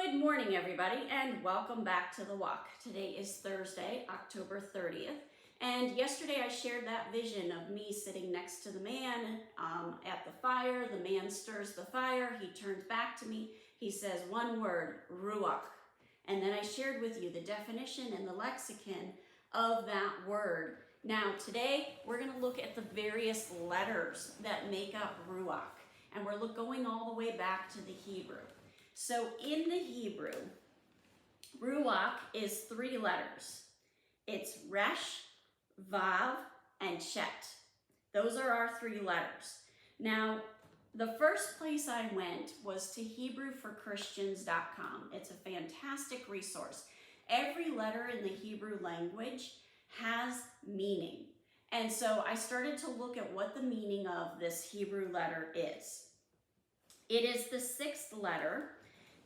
Good morning, everybody, and welcome back to the walk. Today is Thursday, October 30th, and yesterday I shared that vision of me sitting next to the man at the fire. The man stirs the fire. He turns back to me. He says one word, Ruach. And then I shared with you the definition and the lexicon of that word. Now, today we're going to look at the various letters that make up Ruach, and we're going all the way back to the Hebrew. So in the Hebrew, Ruach is 3 letters. It's Resh, Vav, and Chet. Those are our 3 letters. Now, the first place I went was to HebrewForChristians.com. It's a fantastic resource. Every letter in the Hebrew language has meaning. And so I started to look at what the meaning of this Hebrew letter is. It is the 6th letter.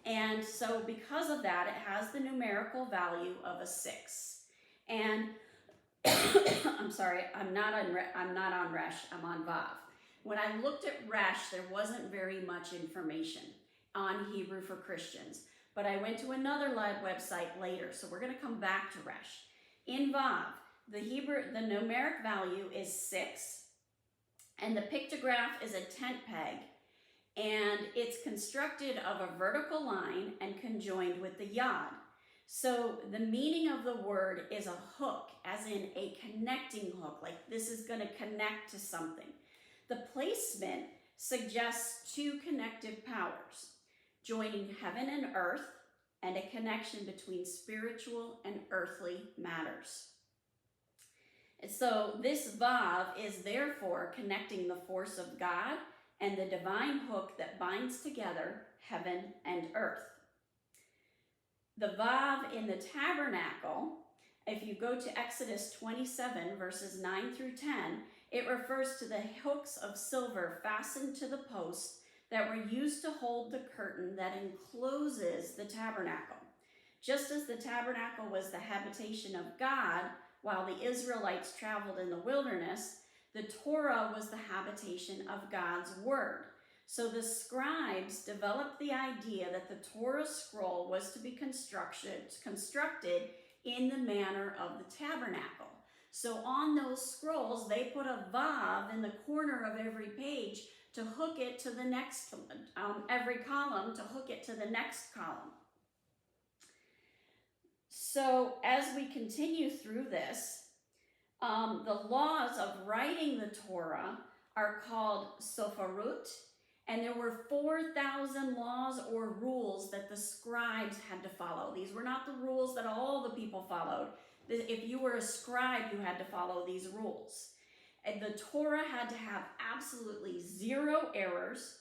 And so because of that, it has the numerical value of a 6. And I'm sorry, I'm not on Resh, I'm on Vav. When I looked at Resh, there wasn't very much information on Hebrew for Christians. But I went to another live website later, so we're going to come back to Resh. In Vav, the numeric value is 6, and the pictograph is a tent peg. And it's constructed of a vertical line and conjoined with the yod. So the meaning of the word is a hook, as in a connecting hook, like this is going to connect to something. The placement suggests 2 connective powers, joining heaven and earth, and a connection between spiritual and earthly matters. And so this Vav is therefore connecting the force of God and the divine hook that binds together heaven and earth. The Vav in the tabernacle, if you go to Exodus 27, verses 9 through 10, it refers to the hooks of silver fastened to the posts that were used to hold the curtain that encloses the tabernacle. Just as the tabernacle was the habitation of God while the Israelites traveled in the wilderness, the Torah was the habitation of God's word. So the scribes developed the idea that the Torah scroll was to be constructed in the manner of the tabernacle. So on those scrolls, they put a Vav in the corner of every page to hook it to the next, every column to hook it to the next column. So as we continue through this, the laws of writing the Torah are called sofarut, and there were 4,000 laws or rules that the scribes had to follow. These were not the rules that all the people followed. If you were a scribe, you had to follow these rules. And the Torah had to have absolutely 0 errors,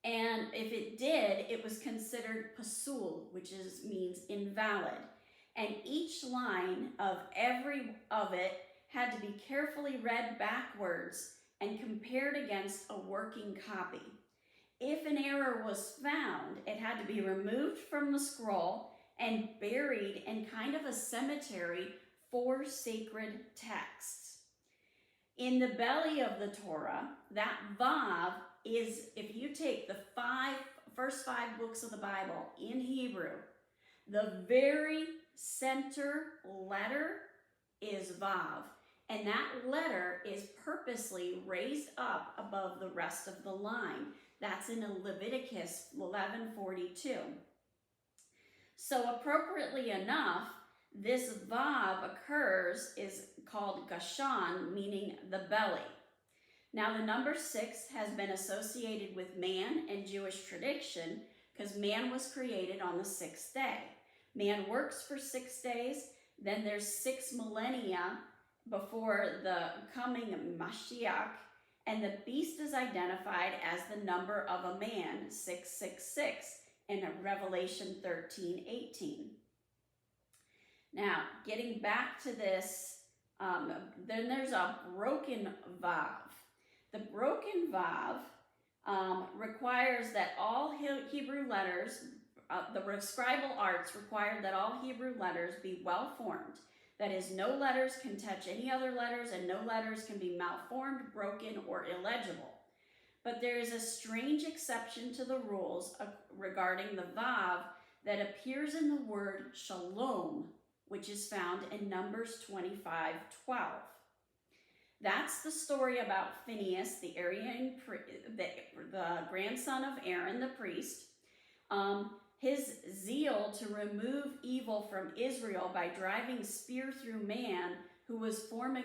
and if it did, it was considered pasul, which means invalid. And each line of every of it had to be carefully read backwards and compared against a working copy. If an error was found, it had to be removed from the scroll and buried in kind of a cemetery for sacred texts. In the belly of the Torah, that Vav is, if you take the first 5 books of the Bible in Hebrew, the very center letter is Vav, and that letter is purposely raised up above the rest of the line. That's in Leviticus 11:42. So appropriately enough, this Vav is called Gashan, meaning the belly. Now the number 6 has been associated with man and Jewish tradition because man was created on the 6th day. Man works for 6 days, then there's 6 millennia before the coming of Mashiach, and the beast is identified as the number of a man, 666, in Revelation 13:18. Now, getting back to this, then there's a broken Vav. The broken Vav requires that all Hebrew letters, the scribal arts required that all Hebrew letters be well-formed. That is, no letters can touch any other letters, and no letters can be malformed, broken, or illegible. but there is a strange exception to the rules regarding the Vav that appears in the word shalom, which is found in Numbers 25:12. That's the story about Phinehas, the grandson of Aaron, the priest. His zeal to remove evil from Israel by driving spear through a man who was having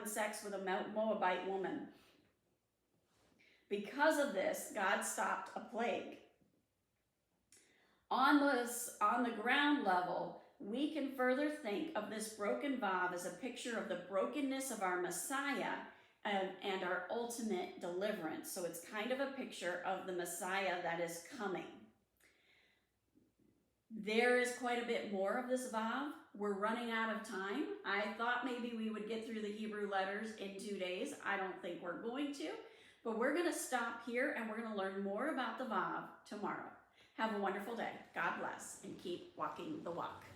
sex with a Moabite woman. Because of this, God stopped a plague. On the ground level, we can further think of this broken Vav as a picture of the brokenness of our Messiah and our ultimate deliverance. So it's kind of a picture of the Messiah that is coming. There is quite a bit more of this Vav. We're running out of time. I thought maybe we would get through the Hebrew letters in 2 days. I don't think we're going to, but we're going to stop here and we're going to learn more about the Vav tomorrow. Have a wonderful day. God bless, and keep walking the walk.